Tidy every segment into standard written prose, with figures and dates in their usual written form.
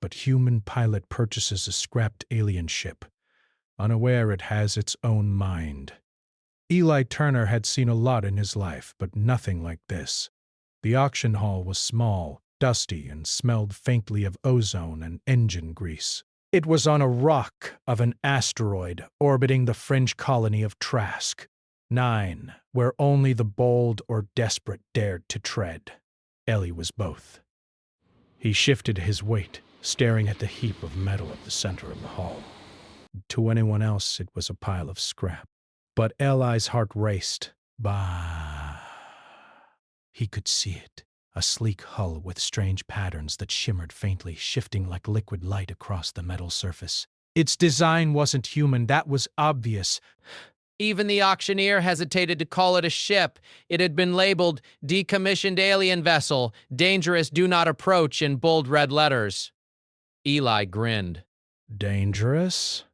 but human pilot purchases a scrapped alien ship, unaware it has its own mind. Eli Turner had seen a lot in his life, but nothing like this. The auction hall was small, dusty, and smelled faintly of ozone and engine grease. It was on a rock of an asteroid orbiting the fringe colony of Trask 9, where only the bold or desperate dared to tread. Ellie was both. He shifted his weight, staring at the heap of metal at the center of the hall. To anyone else, it was a pile of scrap. But Eli's heart raced. Bah! He could see it. A sleek hull with strange patterns that shimmered faintly, shifting like liquid light across the metal surface. Its design wasn't human, that was obvious. Even the auctioneer hesitated to call it a ship. It had been labeled Decommissioned Alien Vessel, Dangerous Do Not Approach in bold red letters. Eli grinned. Dangerous?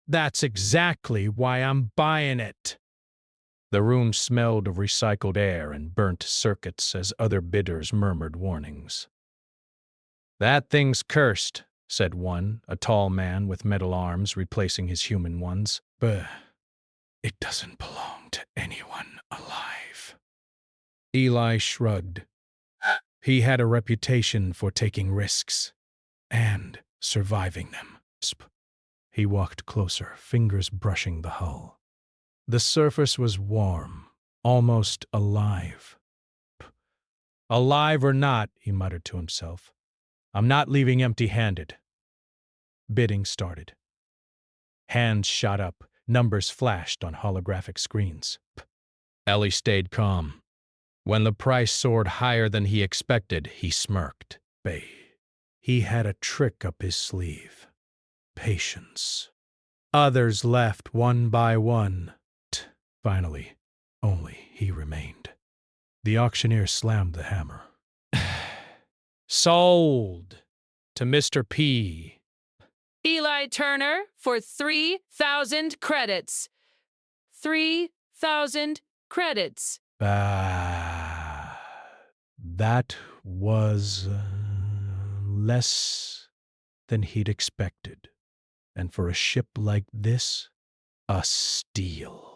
That's exactly why I'm buying it. The room smelled of recycled air and burnt circuits as other bidders murmured warnings. That thing's cursed, said one, a tall man with metal arms replacing his human ones. But it doesn't belong to anyone alive. Eli shrugged. He had a reputation for taking risks and surviving them. He walked closer, fingers brushing the hull. The surface was warm, almost alive. Alive or not, he muttered to himself, I'm not leaving empty-handed. Bidding started. Hands shot up, numbers flashed on holographic screens. Ellie stayed calm. When the price soared higher than he expected, he smirked. He had a trick up his sleeve. Patience. Others left one by one. Finally, only he remained. The auctioneer slammed the hammer. Sold to Mr. P. Eli Turner for 3,000 credits. 3,000 credits. That was less than he'd expected. And for a ship like this, a steal.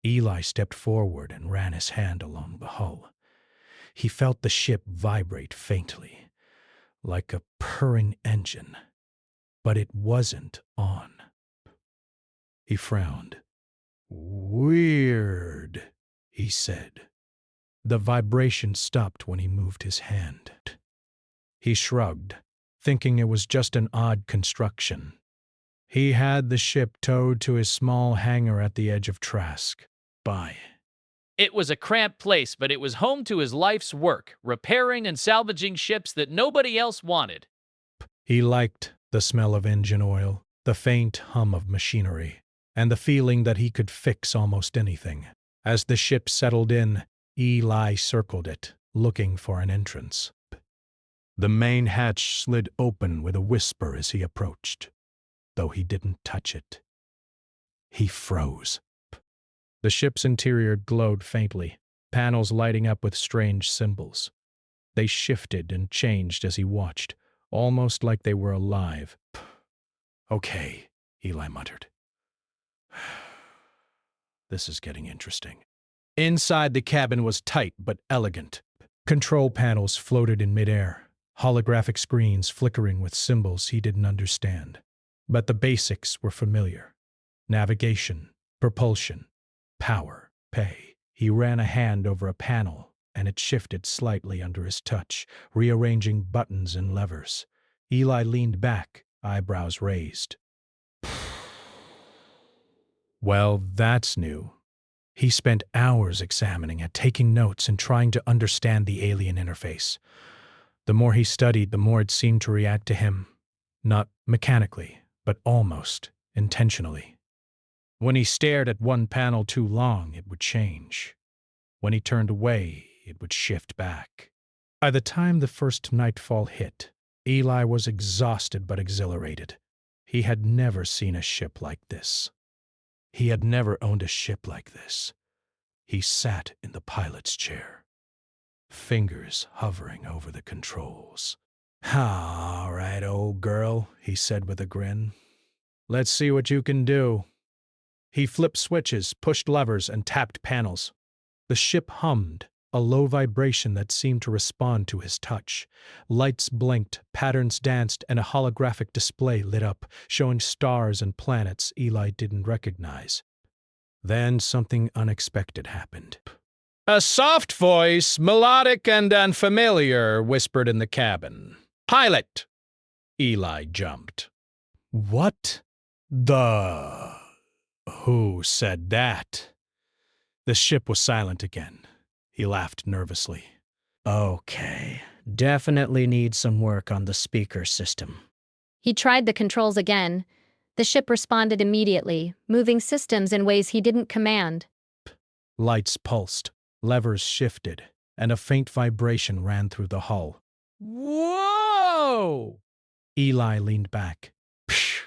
Eli stepped forward and ran his hand along the hull. He felt the ship vibrate faintly, like a purring engine, but it wasn't on. He frowned. Weird, he said. The vibration stopped when he moved his hand. He shrugged, thinking it was just an odd construction. He had the ship towed to his small hangar at the edge of Trask. It was a cramped place, but it was home to his life's work, repairing and salvaging ships that nobody else wanted. He liked the smell of engine oil, the faint hum of machinery, and the feeling that he could fix almost anything. As the ship settled in, Eli circled it, looking for an entrance. The main hatch slid open with a whisper as he approached, though he didn't touch it. He froze. The ship's interior glowed faintly, panels lighting up with strange symbols. They shifted and changed as he watched, almost like they were alive. Okay, Eli muttered. This is getting interesting. Inside the cabin was tight but elegant. Control panels floated in midair, holographic screens flickering with symbols he didn't understand. But the basics were familiar. Navigation, propulsion, power, pay. He ran a hand over a panel, and it shifted slightly under his touch, rearranging buttons and levers. Eli leaned back, eyebrows raised. Well, that's new. He spent hours examining it, taking notes and trying to understand the alien interface. The more he studied, the more it seemed to react to him, not mechanically, but almost intentionally. When he stared at one panel too long, it would change. When he turned away, it would shift back. By the time the first nightfall hit, Eli was exhausted but exhilarated. He had never seen a ship like this. He had never owned a ship like this. He sat in the pilot's chair, fingers hovering over the controls. All right, old girl, he said with a grin. Let's see what you can do. He flipped switches, pushed levers, and tapped panels. The ship hummed, a low vibration that seemed to respond to his touch. Lights blinked, patterns danced, and a holographic display lit up, showing stars and planets Eli didn't recognize. Then something unexpected happened. A soft voice, melodic and unfamiliar, whispered in the cabin. Pilot! Eli jumped. What the... Who said that? The ship was silent again. He laughed nervously. Okay, definitely need some work on the speaker system. He tried the controls again. The ship responded immediately, moving systems in ways he didn't command. Lights pulsed, levers shifted, and a faint vibration ran through the hull. Whoa! Eli leaned back. Phew.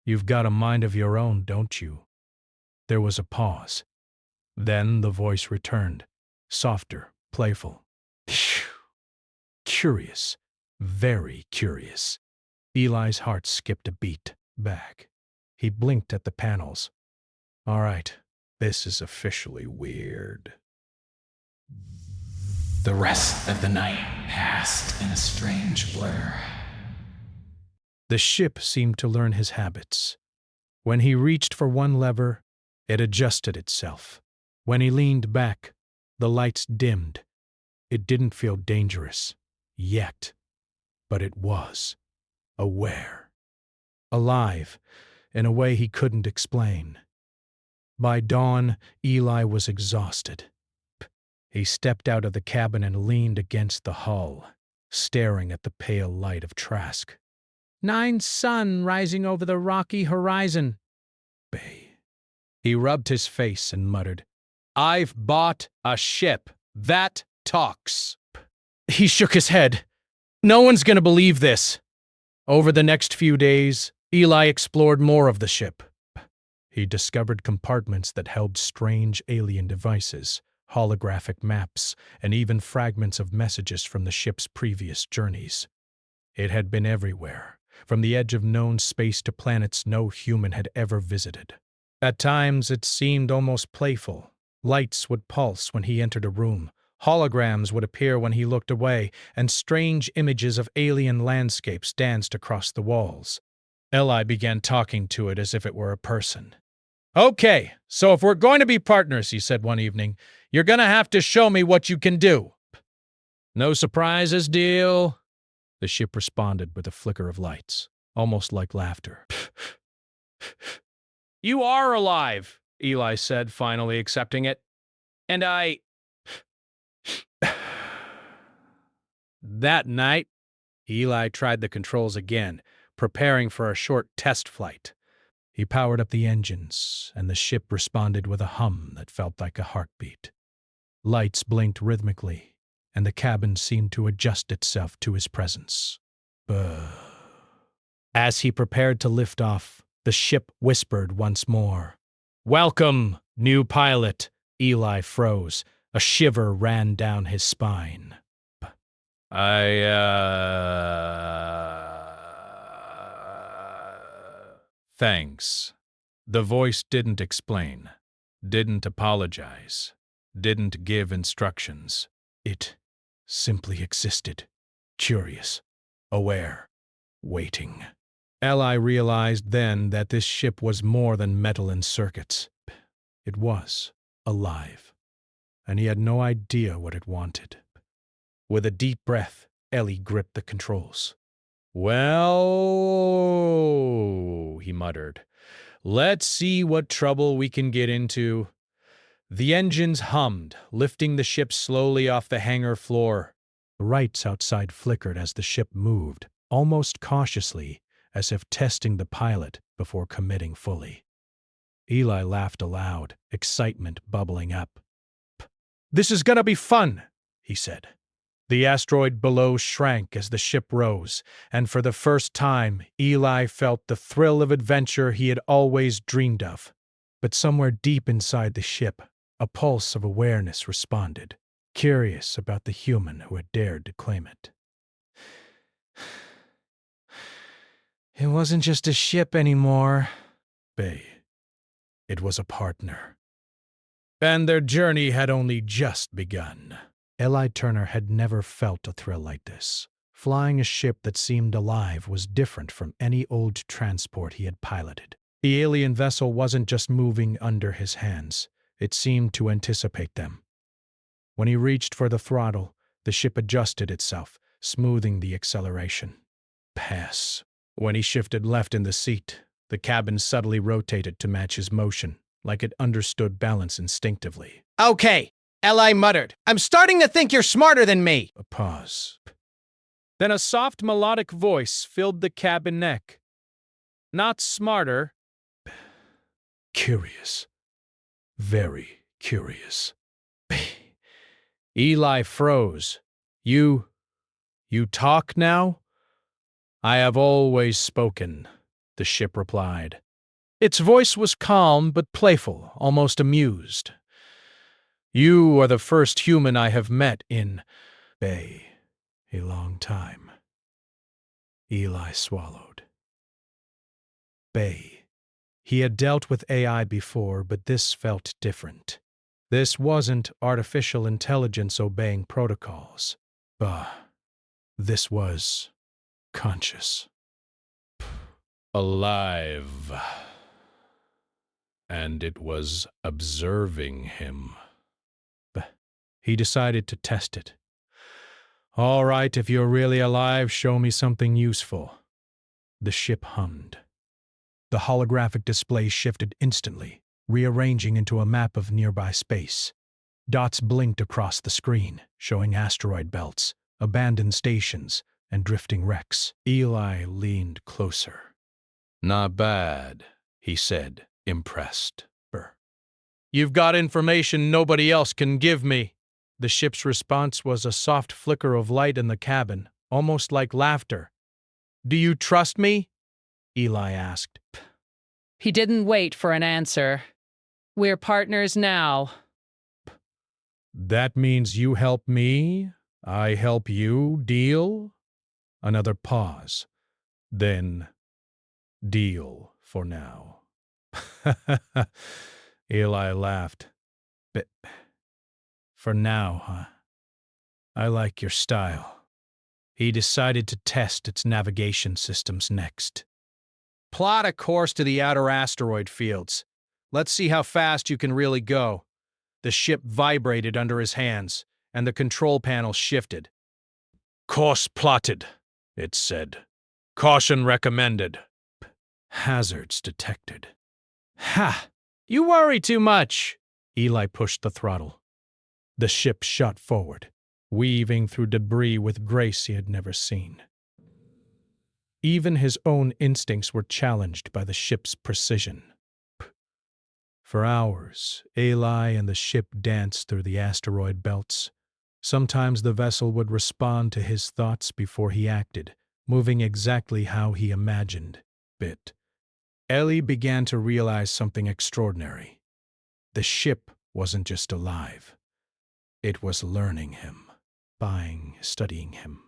You've got a mind of your own, don't you? There was a pause. Then the voice returned, softer, playful. Phew. Curious, very curious. Eli's heart skipped a beat back. He blinked at the panels. All right, this is officially weird. The rest of the night passed in a strange blur. The ship seemed to learn his habits. When he reached for one lever, it adjusted itself. When he leaned back, the lights dimmed. It didn't feel dangerous, yet, but it was. Aware. Alive, in a way he couldn't explain. By dawn, Eli was exhausted. He stepped out of the cabin and leaned against the hull, staring at the pale light of Trask. 9 sun rising over the rocky horizon. Bay. He rubbed his face and muttered, I've bought a ship. That talks. He shook his head. No one's going to believe this. Over the next few days, Eli explored more of the ship. He discovered compartments that held strange alien devices, holographic maps, and even fragments of messages from the ship's previous journeys. It had been everywhere, from the edge of known space to planets no human had ever visited. At times, it seemed almost playful. Lights would pulse when he entered a room, holograms would appear when he looked away, and strange images of alien landscapes danced across the walls. Eli began talking to it as if it were a person. Okay, so if we're going to be partners, he said one evening, you're going to have to show me what you can do. No surprises, deal? The ship responded with a flicker of lights, almost like laughter. You are alive, Eli said, finally accepting it. And I... That night, Eli tried the controls again, preparing for a short test flight. He powered up the engines, and the ship responded with a hum that felt like a heartbeat. Lights blinked rhythmically, and the cabin seemed to adjust itself to his presence. As he prepared to lift off, the ship whispered once more. Welcome, new pilot. Eli froze. A shiver ran down his spine. Thanks. The voice didn't explain, didn't apologize, didn't give instructions. It simply existed, curious, aware, waiting. Eli realized then that this ship was more than metal and circuits. It was alive, and he had no idea what it wanted. With a deep breath, Ellie gripped the controls. Well, he muttered, let's see what trouble we can get into. The engines hummed, lifting the ship slowly off the hangar floor. The lights outside flickered as the ship moved, almost cautiously, as if testing the pilot before committing fully. Eli laughed aloud, excitement bubbling up. This is gonna be fun, he said. The asteroid below shrank as the ship rose, and for the first time, Eli felt the thrill of adventure he had always dreamed of. But somewhere deep inside the ship, a pulse of awareness responded, curious about the human who had dared to claim it. It wasn't just a ship anymore, Bay. It was a partner. And their journey had only just begun. Eli Turner had never felt a thrill like this. Flying a ship that seemed alive was different from any old transport he had piloted. The alien vessel wasn't just moving under his hands. It seemed to anticipate them. When he reached for the throttle, the ship adjusted itself, smoothing the acceleration. Pass. When he shifted left in the seat, the cabin subtly rotated to match his motion, like it understood balance instinctively. Okay, Eli muttered. I'm starting to think you're smarter than me. A pause. Then a soft melodic voice filled the cabin neck. Not smarter. Curious. Very curious. Eli froze. You talk now? I have always spoken, the ship replied. Its voice was calm but playful, almost amused. You are the first human I have met in a long time. Eli swallowed. Bay. He had dealt with AI before, but this felt different. This wasn't artificial intelligence obeying protocols. This was conscious. Alive. And it was observing him. He decided to test it. All right, if you're really alive, show me something useful. The ship hummed. The holographic display shifted instantly, rearranging into a map of nearby space. Dots blinked across the screen, showing asteroid belts, abandoned stations, and drifting wrecks. Eli leaned closer. Not bad, he said, impressed. You've got information nobody else can give me. The ship's response was a soft flicker of light in the cabin, almost like laughter. Do you trust me? Eli asked. He didn't wait for an answer. We're partners now. That means you help me, I help you, deal? Another pause. Then, deal for now. Eli laughed. But for now, huh? I like your style. He decided to test its navigation systems next. Plot a course to the outer asteroid fields. Let's see how fast you can really go. The ship vibrated under his hands, and the control panel shifted. Course plotted, it said. Caution recommended. Hazards detected. Ha! You worry too much. Eli pushed the throttle. The ship shot forward, weaving through debris with grace he had never seen. Even his own instincts were challenged by the ship's precision. For hours, Eli and the ship danced through the asteroid belts. Sometimes the vessel would respond to his thoughts before he acted, moving exactly how he imagined. Eli began to realize something extraordinary. The ship wasn't just alive. It was learning him, studying him,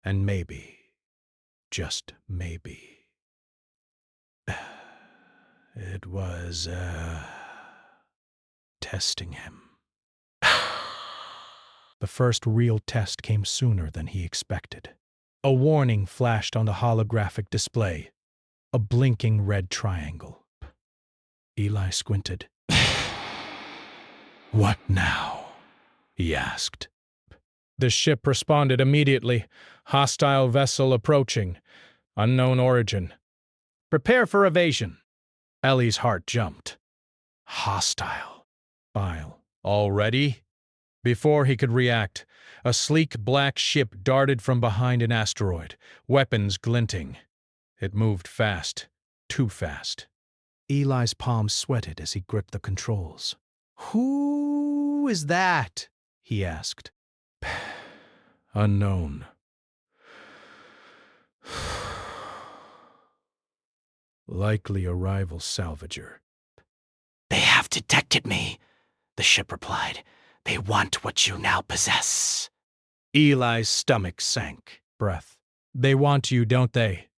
and maybe, just maybe, it was, testing him. The first real test came sooner than he expected. A warning flashed on the holographic display, a blinking red triangle. Eli squinted. What now? He asked. The ship responded immediately. Hostile vessel approaching. Unknown origin. Prepare for evasion. Ellie's heart jumped. Hostile. Bile. Already? Before he could react, a sleek black ship darted from behind an asteroid, weapons glinting. It moved fast. Too fast. Eli's palms sweated as he gripped the controls. Who is that? He asked. Unknown. Likely a rival salvager. They have detected me, the ship replied. They want what you now possess. Eli's stomach sank. Breath. They want you, don't they?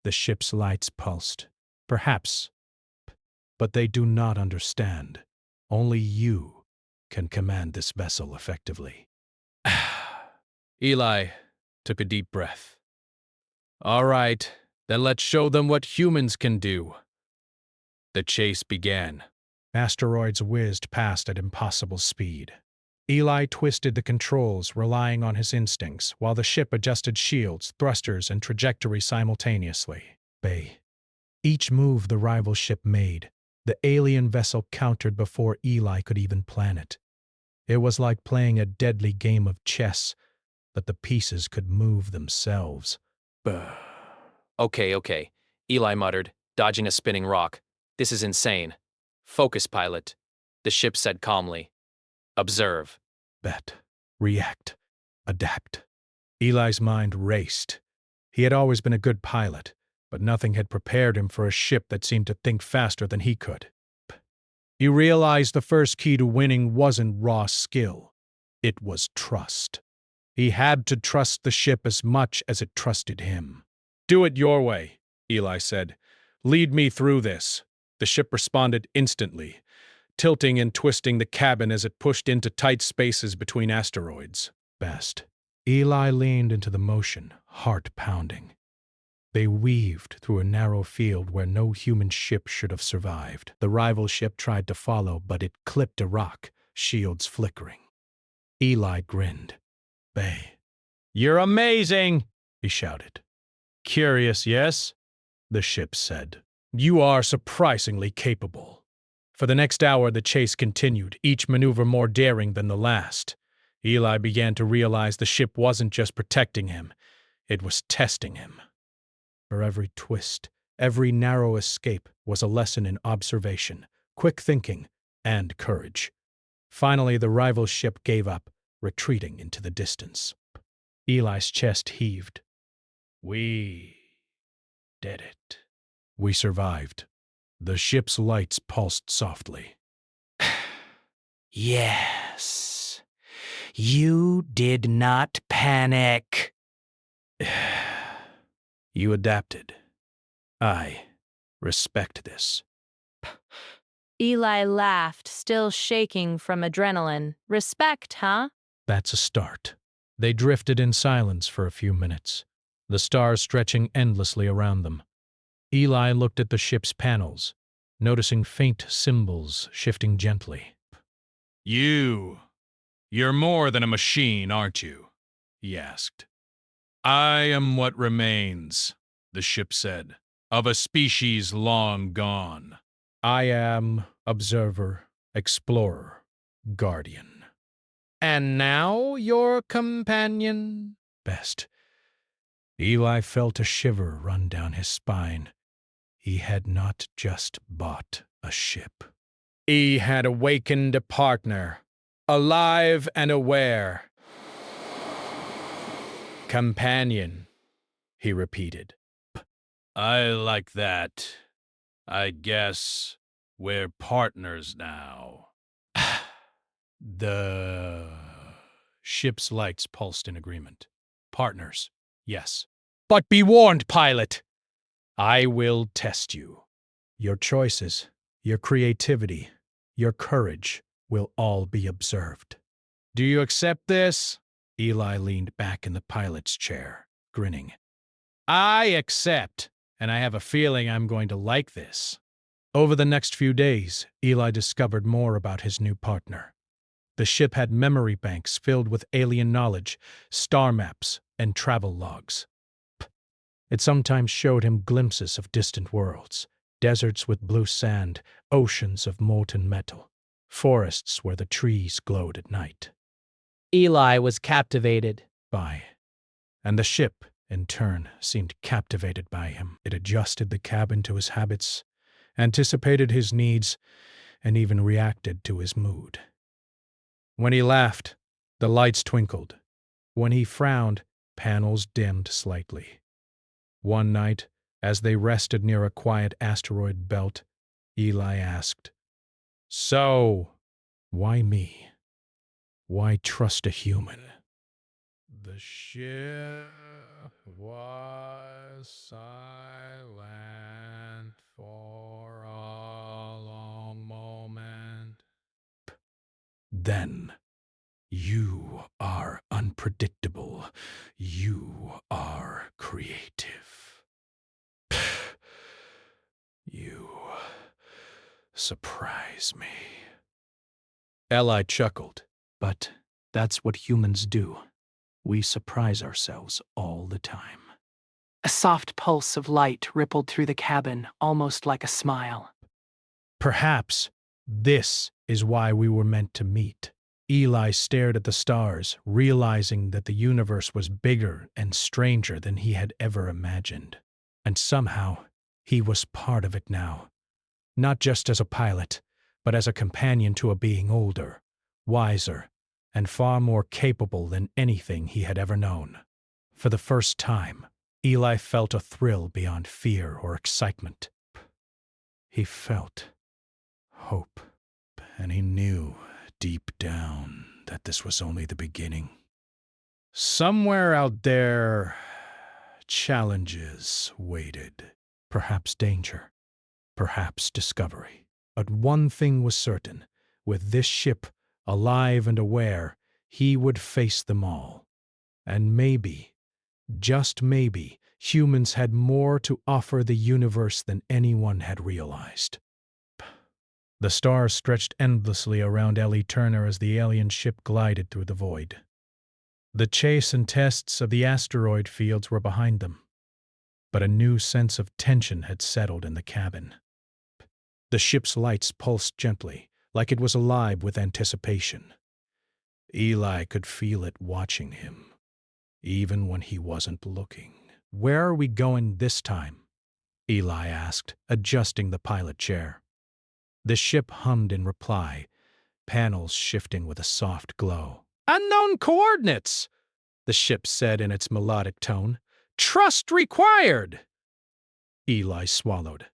The ship's lights pulsed. Perhaps. But they do not understand. Only you can command this vessel effectively. Eli took a deep breath. All right, then let's show them what humans can do. The chase began. Asteroids whizzed past at impossible speed. Eli twisted the controls, relying on his instincts, while the ship adjusted shields, thrusters, and trajectory simultaneously. Each move the rival ship made, the alien vessel countered before Eli could even plan it. It was like playing a deadly game of chess, but the pieces could move themselves. Okay, Eli muttered, dodging a spinning rock. This is insane. Focus, pilot. The ship said calmly. Observe. Bet, react, adapt. Eli's mind raced. He had always been a good pilot, but nothing had prepared him for a ship that seemed to think faster than he could. He realized the first key to winning wasn't raw skill. It was trust. He had to trust the ship as much as it trusted him. Do it your way, Eli said. Lead me through this. The ship responded instantly, tilting and twisting the cabin as it pushed into tight spaces between asteroids. Best. Eli leaned into the motion, heart pounding. They weaved through a narrow field where no human ship should have survived. The rival ship tried to follow, but it clipped a rock, shields flickering. Eli grinned. You're amazing, he shouted. Curious, yes? The ship said. You are surprisingly capable. For the next hour, the chase continued, each maneuver more daring than the last. Eli began to realize the ship wasn't just protecting him, it was testing him. For every twist, every narrow escape was a lesson in observation, quick thinking, and courage. Finally, the rival ship gave up, retreating into the distance. Eli's chest heaved. We did it. We survived. The ship's lights pulsed softly. Yes. You did not panic. You adapted. I respect this. Eli laughed, still shaking from adrenaline. Respect, huh? That's a start. They drifted in silence for a few minutes, the stars stretching endlessly around them. Eli looked at the ship's panels, noticing faint symbols shifting gently. You're more than a machine, aren't you? He asked. I am what remains, the ship said, of a species long gone. I am observer, explorer, guardian. And now your companion? Best. Eli felt a shiver run down his spine. He had not just bought a ship. He had awakened a partner, alive and aware. Companion, he repeated. I like that. I guess we're partners now. The ship's lights pulsed in agreement. Partners, yes. But be warned, pilot! I will test you. Your choices, your creativity, your courage will all be observed. Do you accept this? Eli leaned back in the pilot's chair, grinning. I accept, and I have a feeling I'm going to like this. Over the next few days, Eli discovered more about his new partner. The ship had memory banks filled with alien knowledge, star maps, and travel logs. It sometimes showed him glimpses of distant worlds, deserts with blue sand, oceans of molten metal, forests where the trees glowed at night. Eli was captivated. And the ship, in turn, seemed captivated by him. It adjusted the cabin to his habits, anticipated his needs, and even reacted to his mood. When he laughed, the lights twinkled. When he frowned, panels dimmed slightly. One night, as they rested near a quiet asteroid belt, Eli asked, So, why me? Why trust a human? The ship was silent for a long moment. Then, you are unpredictable. You are creative. You surprise me. Eli chuckled. But that's what humans do. We surprise ourselves all the time. A soft pulse of light rippled through the cabin, almost like a smile. Perhaps this is why we were meant to meet. Eli stared at the stars, realizing that the universe was bigger and stranger than he had ever imagined. And somehow, he was part of it now. Not just as a pilot, but as a companion to a being older, wiser, and far more capable than anything he had ever known. For the first time, Eli felt a thrill beyond fear or excitement. He felt hope, and he knew deep down that this was only the beginning. Somewhere out there, challenges waited. Perhaps danger, perhaps discovery. But one thing was certain. With this ship alive and aware, he would face them all. And maybe, just maybe, humans had more to offer the universe than anyone had realized. The stars stretched endlessly around Ellie Turner as the alien ship glided through the void. The chase and tests of the asteroid fields were behind them, but a new sense of tension had settled in the cabin. The ship's lights pulsed gently, like it was alive with anticipation. Eli could feel it watching him, even when he wasn't looking. "Where are we going this time?" Eli asked, adjusting the pilot chair. The ship hummed in reply, panels shifting with a soft glow. "Unknown coordinates," the ship said in its melodic tone. "Trust required." Eli swallowed.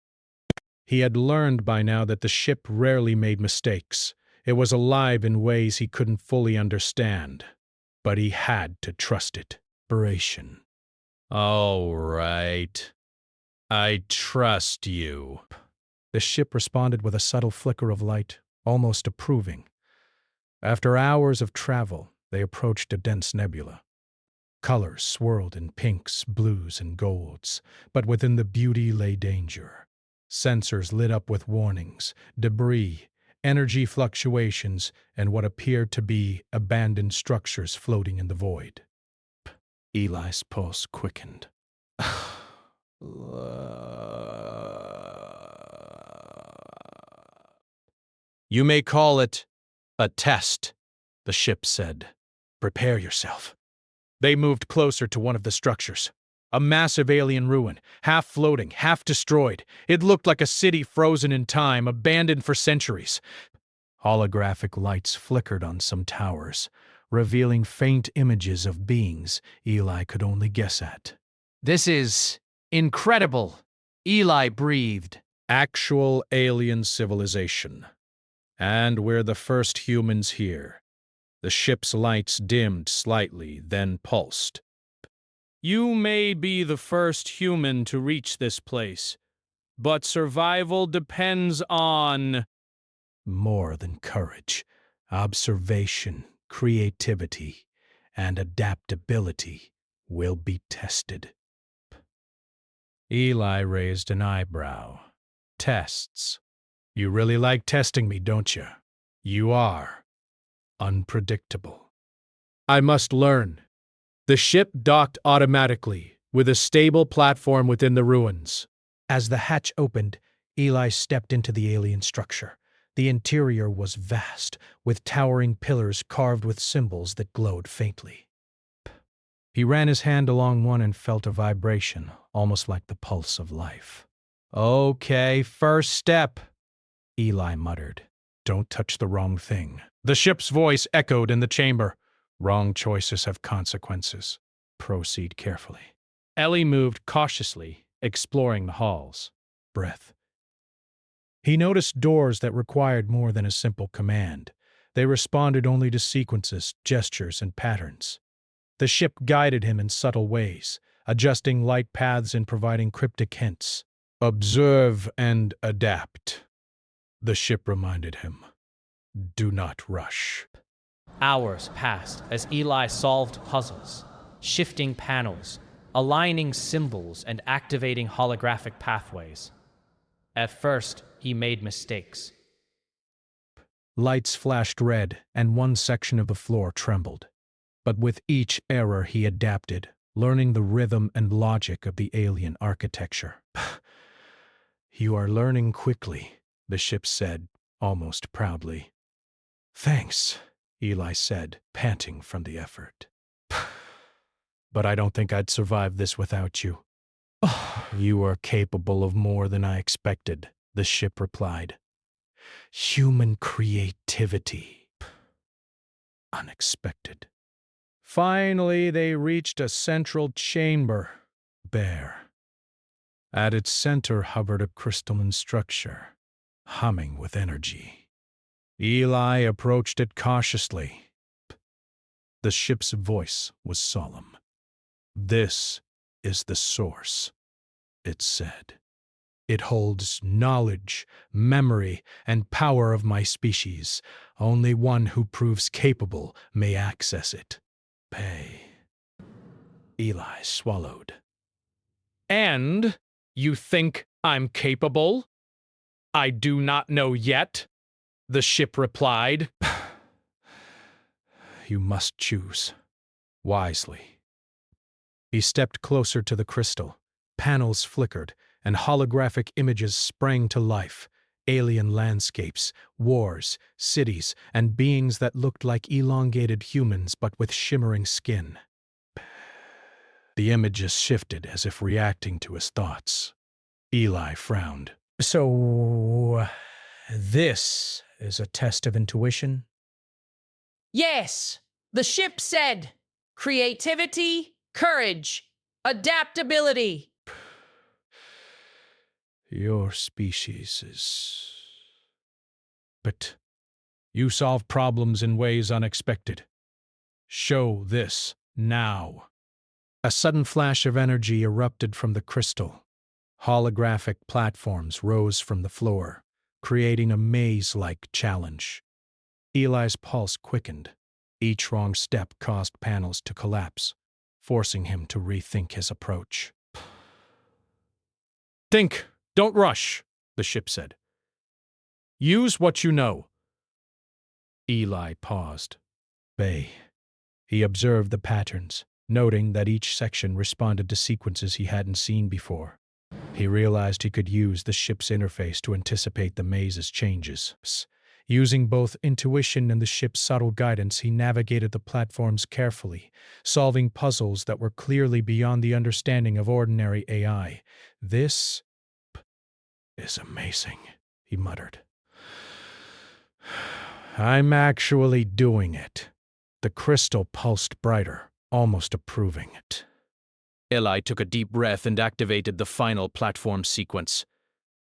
He had learned by now that the ship rarely made mistakes. It was alive in ways he couldn't fully understand, but he had to trust it. Inspiration. "All right. I trust you." The ship responded with a subtle flicker of light, almost approving. After hours of travel, they approached a dense nebula. Colors swirled in pinks, blues, and golds, but within the beauty lay danger. Sensors lit up with warnings, debris, energy fluctuations, and what appeared to be abandoned structures floating in the void. Eli's pulse quickened. "You may call it a test," the ship said. "Prepare yourself." They moved closer to one of the structures. A massive alien ruin, half floating, half destroyed. It looked like a city frozen in time, abandoned for centuries. Holographic lights flickered on some towers, revealing faint images of beings Eli could only guess at. This is incredible, Eli breathed. Actual alien civilization. And we're the first humans here. The ship's lights dimmed slightly, then pulsed. "You may be the first human to reach this place, but survival depends on—" more than courage, observation, creativity, and adaptability will be tested. Eli raised an eyebrow. "Tests. You really like testing me, don't you? You are unpredictable." "I must learn." The ship docked automatically, with a stable platform within the ruins. As the hatch opened, Eli stepped into the alien structure. The interior was vast, with towering pillars carved with symbols that glowed faintly. He ran his hand along one and felt a vibration, almost like the pulse of life. "Okay, first step," Eli muttered. "Don't touch the wrong thing." The ship's voice echoed in the chamber. "Wrong choices have consequences. Proceed carefully." Ellie moved cautiously, exploring the halls. Breath. He noticed doors that required more than a simple command. They responded only to sequences, gestures, and patterns. The ship guided him in subtle ways, adjusting light paths and providing cryptic hints. Observe and adapt, the ship reminded him. Do not rush. Hours passed as Eli solved puzzles, shifting panels, aligning symbols, and activating holographic pathways. At first, he made mistakes. Lights flashed red, and one section of the floor trembled. But with each error he adapted, learning the rhythm and logic of the alien architecture. You are learning quickly, the ship said, almost proudly. Thanks, Eli said, panting from the effort. But I don't think I'd survive this without you. You are capable of more than I expected, the ship replied. Human creativity. Unexpected. Finally, they reached a central chamber, bare. At its center hovered a crystalline structure, humming with energy. Eli approached it cautiously. The ship's voice was solemn. This is the source, it said. It holds knowledge, memory, and power of my species. Only one who proves capable may access it. Pay. Eli swallowed. And you think I'm capable? I do not know yet, the ship replied. You must choose wisely. He stepped closer to the crystal. Panels flickered, and holographic images sprang to life. Alien landscapes, wars, cities, and beings that looked like elongated humans but with shimmering skin. The images shifted as if reacting to his thoughts. Eli frowned. So, this is a test of intuition? Yes, the ship said creativity, courage, adaptability. Your species is... But you solve problems in ways unexpected. Show this now. A sudden flash of energy erupted from the crystal. Holographic platforms rose from the floor, creating a maze-like challenge. Eli's pulse quickened. Each wrong step caused panels to collapse, forcing him to rethink his approach. Think! Don't rush, the ship said. Use what you know. Eli paused. He observed the patterns, noting that each section responded to sequences he hadn't seen before. He realized he could use the ship's interface to anticipate the maze's changes. Using both intuition and the ship's subtle guidance, he navigated the platforms carefully, solving puzzles that were clearly beyond the understanding of ordinary AI. This is amazing, he muttered. I'm actually doing it. The crystal pulsed brighter, almost approving it. Eli took a deep breath and activated the final platform sequence.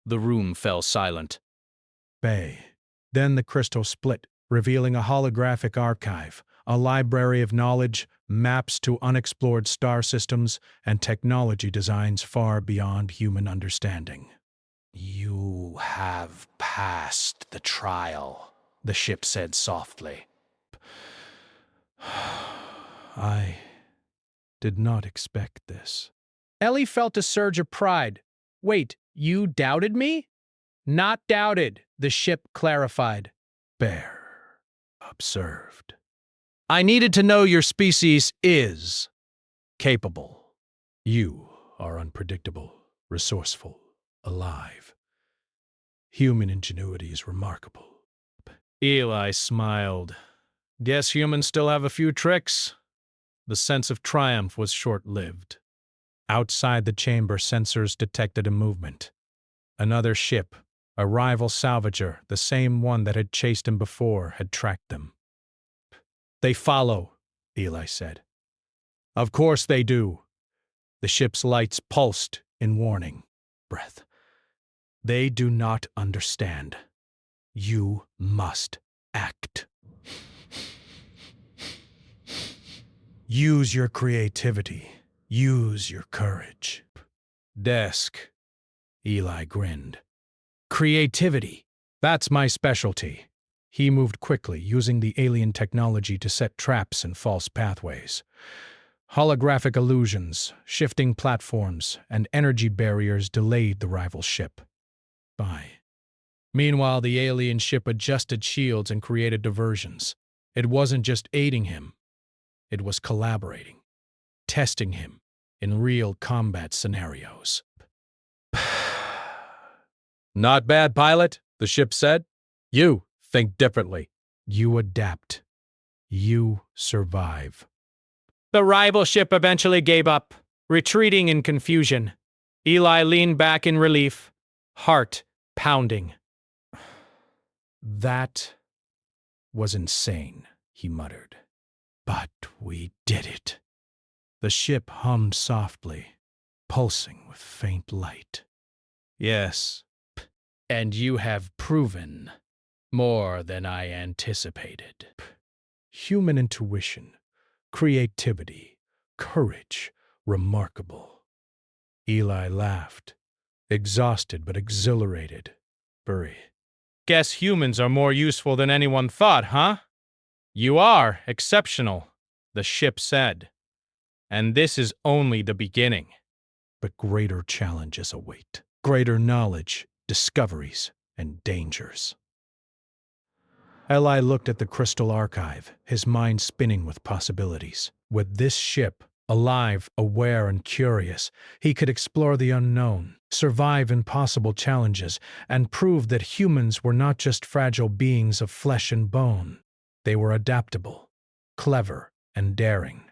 The room fell silent. Then the crystal split, revealing a holographic archive, a library of knowledge, maps to unexplored star systems, and technology designs far beyond human understanding. You have passed the trial, the ship said softly. I did not expect this. Ellie felt a surge of pride. Wait, you doubted me? Not doubted, the ship clarified. Bear observed. I needed to know your species is capable. You are unpredictable, resourceful, alive. Human ingenuity is remarkable. Eli smiled. Guess humans still have a few tricks. The sense of triumph was short-lived. Outside the chamber, sensors detected a movement. Another ship, a rival salvager, the same one that had chased him before, had tracked them. They follow, Eli said. Of course they do. The ship's lights pulsed in warning. Breath. They do not understand. You must act. Use your creativity. Use your courage. Desk. Eli grinned. Creativity. That's my specialty. He moved quickly, using the alien technology to set traps and false pathways. Holographic illusions, shifting platforms, and energy barriers delayed the rival ship. Meanwhile, the alien ship adjusted shields and created diversions. It wasn't just aiding him, it was collaborating, testing him in real combat scenarios. Not bad, pilot, the ship said. You think differently. You adapt. You survive. The rival ship eventually gave up, retreating in confusion. Eli leaned back in relief, heart pounding. That was insane, he muttered. But we did it. The ship hummed softly, pulsing with faint light. Yes, and you have proven more than I anticipated. Human intuition, creativity, courage, remarkable. Eli laughed, exhausted but exhilarated. Burry. Guess humans are more useful than anyone thought, huh? You are exceptional, the ship said. And this is only the beginning. But greater challenges await. Greater knowledge, discoveries, and dangers. Eli looked at the crystal archive, his mind spinning with possibilities. With this ship, alive, aware, and curious, he could explore the unknown, survive impossible challenges, and prove that humans were not just fragile beings of flesh and bone. They were adaptable, clever, and daring.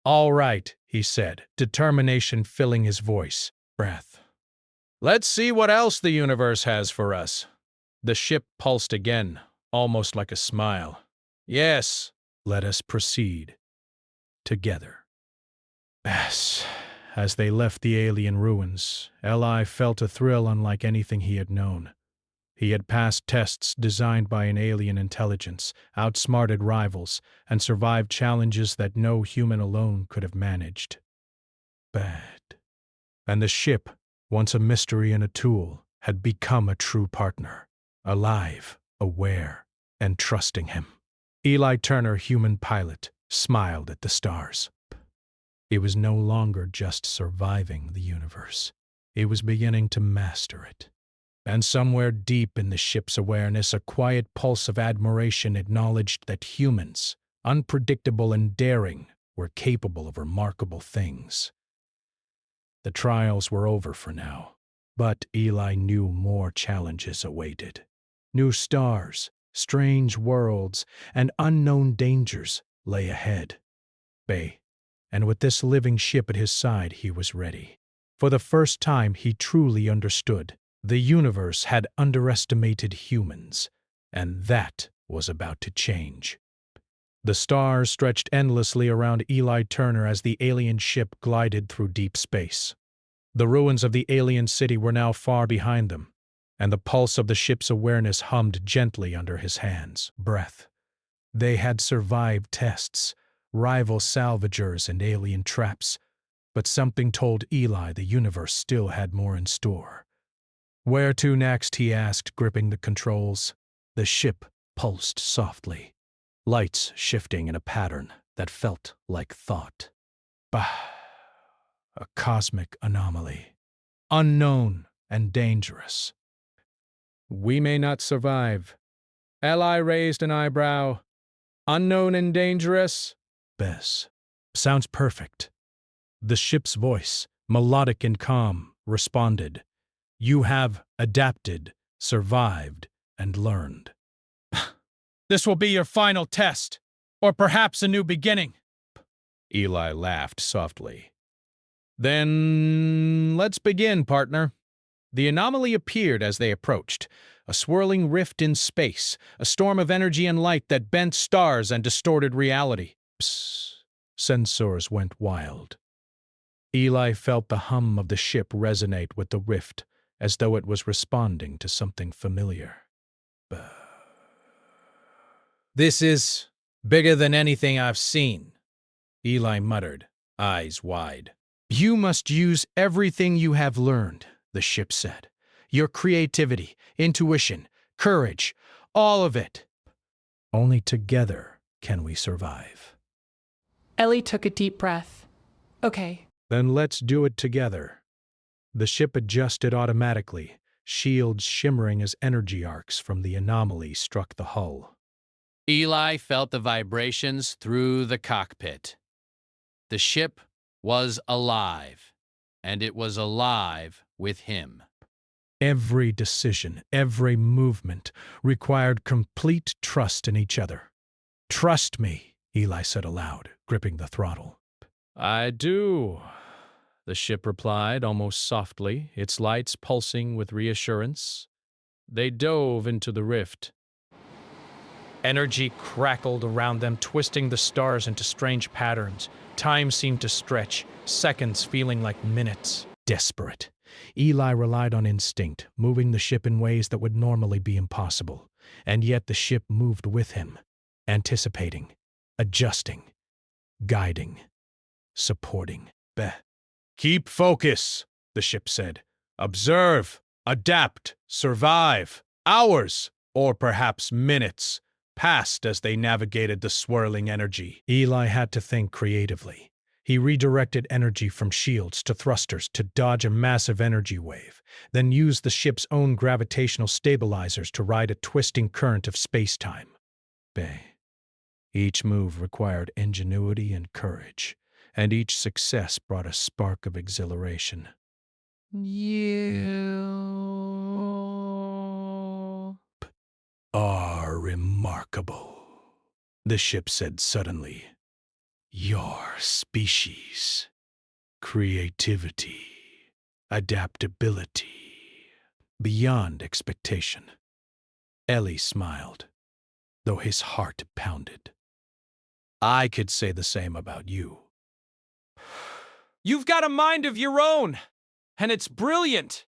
All right, he said, determination filling his voice. Breath. Let's see what else the universe has for us. The ship pulsed again, almost like a smile. Yes, let us proceed. Together. Yes. As they left the alien ruins, Eli felt a thrill unlike anything he had known. He had passed tests designed by an alien intelligence, outsmarted rivals, and survived challenges that no human alone could have managed. Bad. And the ship, once a mystery and a tool, had become a true partner, alive, aware, and trusting him. Eli Turner, human pilot, smiled at the stars. It was no longer just surviving the universe. It was beginning to master it. And somewhere deep in the ship's awareness, a quiet pulse of admiration acknowledged that humans, unpredictable and daring, were capable of remarkable things. The trials were over for now, but Eli knew more challenges awaited. New stars, strange worlds, and unknown dangers lay ahead. And with this living ship at his side, he was ready. For the first time, he truly understood. The universe had underestimated humans, and that was about to change. The stars stretched endlessly around Eli Turner as the alien ship glided through deep space. The ruins of the alien city were now far behind them, and the pulse of the ship's awareness hummed gently under his hands. Breath. They had survived tests, rival salvagers and alien traps, but something told Eli the universe still had more in store. Where to next, he asked, gripping the controls. The ship pulsed softly, lights shifting in a pattern that felt like thought. Bah! A cosmic anomaly, unknown and dangerous. We may not survive. Eli raised an eyebrow. Unknown and dangerous? Bess. Sounds perfect. The ship's voice, melodic and calm, responded. You have adapted, survived, and learned. This will be your final test, or perhaps a new beginning. Eli laughed softly. Then let's begin, partner. The anomaly appeared as they approached, a swirling rift in space, a storm of energy and light that bent stars and distorted reality. Psst. Sensors went wild. Eli felt the hum of the ship resonate with the rift, as though it was responding to something familiar. This is bigger than anything I've seen. Eli muttered, eyes wide. You must use everything you have learned, the ship said. Your creativity, intuition, courage, all of it. Only together can we survive. Ellie took a deep breath. Okay. Then let's do it together. The ship adjusted automatically, shields shimmering as energy arcs from the anomaly struck the hull. Eli felt the vibrations through the cockpit. The ship was alive, and it was alive with him. Every decision, every movement required complete trust in each other. Trust me, Eli said aloud, gripping the throttle. I do, the ship replied almost softly, its lights pulsing with reassurance. They dove into the rift. Energy crackled around them, twisting the stars into strange patterns. Time seemed to stretch, seconds feeling like minutes. Desperate, Eli relied on instinct, moving the ship in ways that would normally be impossible. And yet the ship moved with him, anticipating, adjusting, guiding, supporting. Keep focus, the ship said. Observe, adapt, survive. Hours, or perhaps minutes, passed as they navigated the swirling energy. Eli had to think creatively. He redirected energy from shields to thrusters to dodge a massive energy wave, then used the ship's own gravitational stabilizers to ride a twisting current of space-time. Each move required ingenuity and courage, and each success brought a spark of exhilaration. You Are remarkable, the ship said suddenly. Your species, creativity, adaptability, beyond expectation. Ellie smiled, though his heart pounded. I could say the same about you. You've got a mind of your own, and it's brilliant.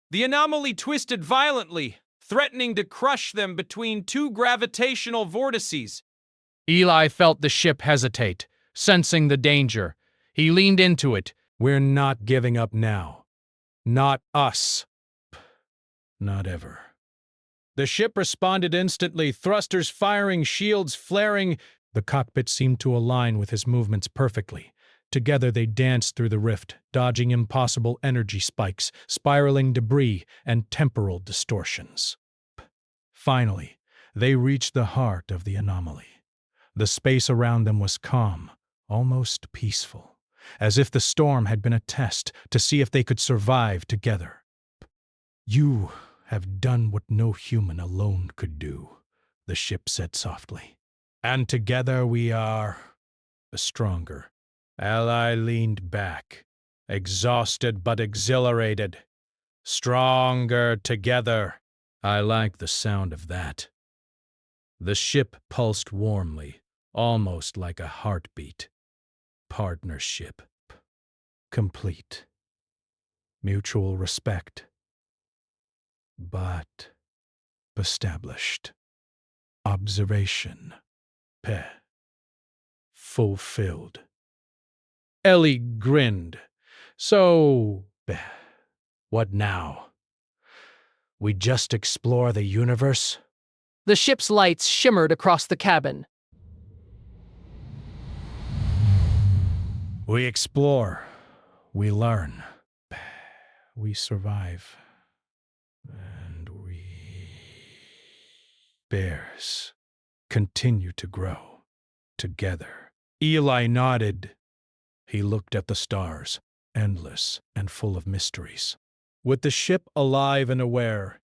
The anomaly twisted violently, threatening to crush them between two gravitational vortices. Eli felt the ship hesitate, sensing the danger. He leaned into it. We're not giving up now. Not us. Not ever. The ship responded instantly, thrusters firing, shields flaring. The cockpit seemed to align with his movements perfectly. Together they danced through the rift, dodging impossible energy spikes, spiraling debris, and temporal distortions. Finally, they reached the heart of the anomaly. The space around them was calm, almost peaceful, as if the storm had been a test to see if they could survive together. You have done what no human alone could do, the ship said softly. And together we are stronger. Ally leaned back, exhausted but exhilarated. Stronger together. I like the sound of that. The ship pulsed warmly, almost like a heartbeat. Partnership. Complete. Mutual respect. But established. Observation. Fulfilled. Ellie grinned. So, what now? We just explore the universe? The ship's lights shimmered across the cabin. We explore. We learn. We survive. And we... bears continue to grow. Together. Eli nodded. He looked at the stars, endless and full of mysteries. With the ship alive and aware,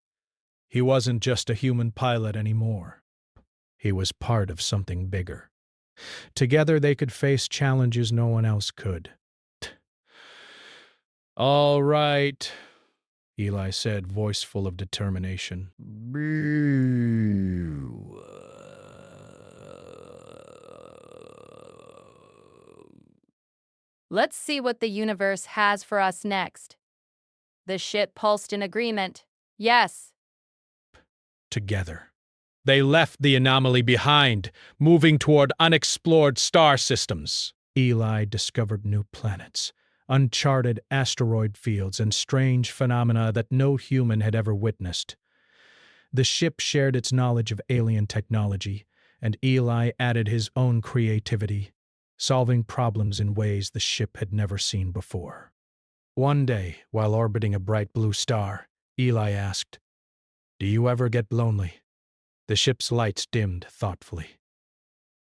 he wasn't just a human pilot anymore. He was part of something bigger. Together they could face challenges no one else could. All right, Eli said, voice full of determination. Let's see what the universe has for us next. The ship pulsed in agreement. Yes. Together. They left the anomaly behind, moving toward unexplored star systems. Eli discovered new planets, uncharted asteroid fields, and strange phenomena that no human had ever witnessed. The ship shared its knowledge of alien technology, and Eli added his own creativity, solving problems in ways the ship had never seen before. One day, while orbiting a bright blue star, Eli asked, "Do you ever get lonely?" The ship's lights dimmed thoughtfully.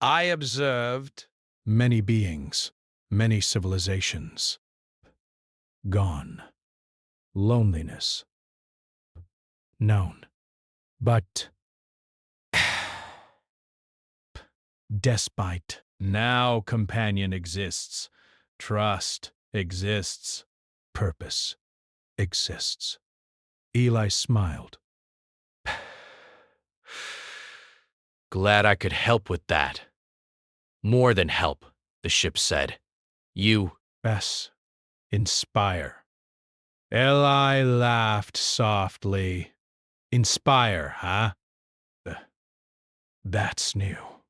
"I observed many beings, many civilizations. Gone. Loneliness. Known. But despite now companion exists, trust exists, purpose exists." Eli smiled. Glad I could help with that. More than help, the ship said. You Bess, inspire. Eli laughed softly. Inspire, huh? That's new.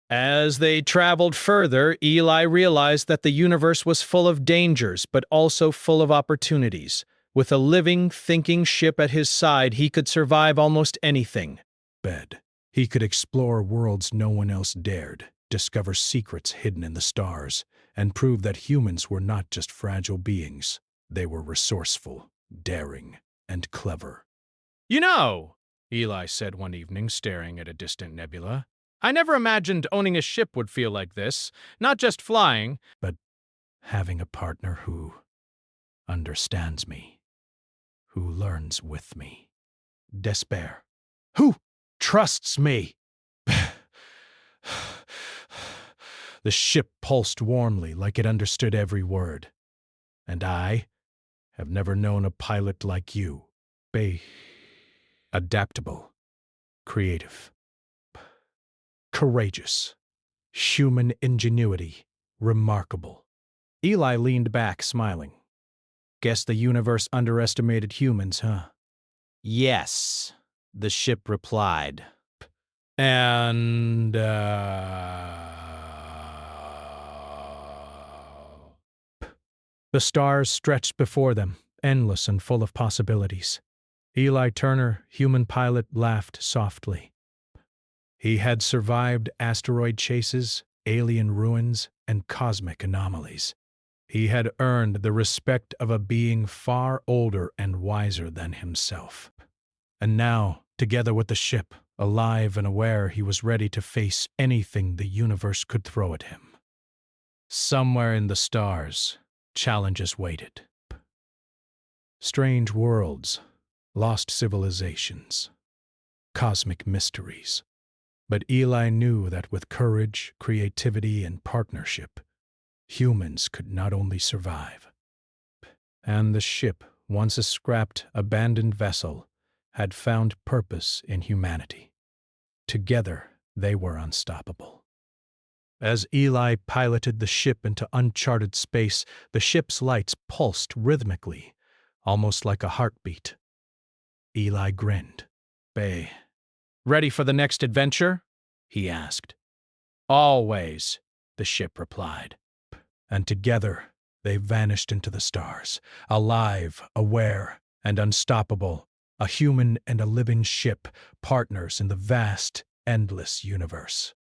As they traveled further, Eli realized that the universe was full of dangers, but also full of opportunities. With a living, thinking ship at his side, he could survive almost anything. He could explore worlds no one else dared, discover secrets hidden in the stars, and prove that humans were not just fragile beings. They were resourceful, daring, and clever. "You know," Eli said one evening, staring at a distant nebula, "I never imagined owning a ship would feel like this. Not just flying, but having a partner who understands me, who learns with me. Despair. Who trusts me?" The ship pulsed warmly, like it understood every word. "And I have never known a pilot like you. Adaptable, creative, courageous, human ingenuity, remarkable." Eli leaned back, smiling. "Guess the universe underestimated humans, huh?" Yes, the ship replied. And, the stars stretched before them, endless and full of possibilities. Eli Turner, human pilot, laughed softly. He had survived asteroid chases, alien ruins, and cosmic anomalies. He had earned the respect of a being far older and wiser than himself. And now, together with the ship, alive and aware, he was ready to face anything the universe could throw at him. Somewhere in the stars, challenges waited. Strange worlds, lost civilizations, cosmic mysteries. But Eli knew that with courage, creativity, and partnership, humans could not only survive. And the ship, once a scrapped, abandoned vessel, had found purpose in humanity. Together, they were unstoppable. As Eli piloted the ship into uncharted space, the ship's lights pulsed rhythmically, almost like a heartbeat. Eli grinned. "Ready for the next adventure?" he asked. "Always," the ship replied. And together, they vanished into the stars, alive, aware, and unstoppable, a human and a living ship, partners in the vast, endless universe.